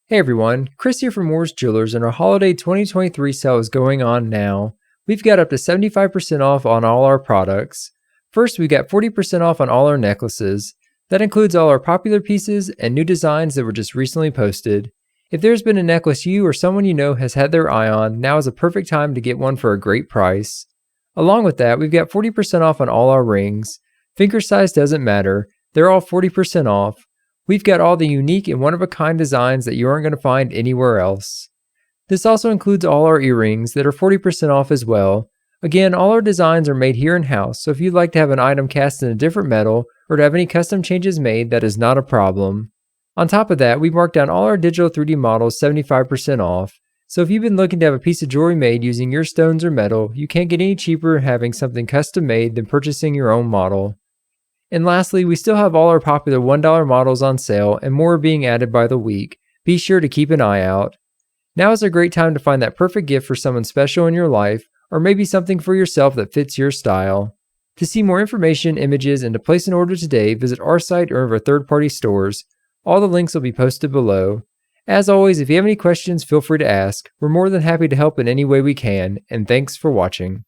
Hey everyone, Chris here from Moore's Jewelers, and our holiday 2023 sale is going on now. We've got up to 75% off on all our products. First, we got 40% off on all our necklaces. That includes all our popular pieces and new designs that were just recently posted. If there's been a necklace you or someone you know has had their eye on, now is a perfect time to get one for a great price. Along with that, we've got 40% off on all our rings. Finger size doesn't matter, they're all 40% off. We've got all the unique and one-of-a-kind designs that you aren't going to find anywhere else. This also includes all our earrings that are 40% off as well. Again, all our designs are made here in-house, so if you'd like to have an item cast in a different metal or to have any custom changes made, that is not a problem. On top of that, we've marked down all our digital 3D models 75% off. So if you've been looking to have a piece of jewelry made using your stones or metal, you can't get any cheaper having something custom made than purchasing your own model. And lastly, we still have all our popular $1 models on sale and more are being added by the week. Be sure to keep an eye out. Now is a great time to find that perfect gift for someone special in your life, or maybe something for yourself that fits your style. To see more information, images, and to place an order today, visit our site or one of our third-party stores. All the links will be posted below. As always, if you have any questions, feel free to ask. We're more than happy to help in any way we can, and thanks for watching.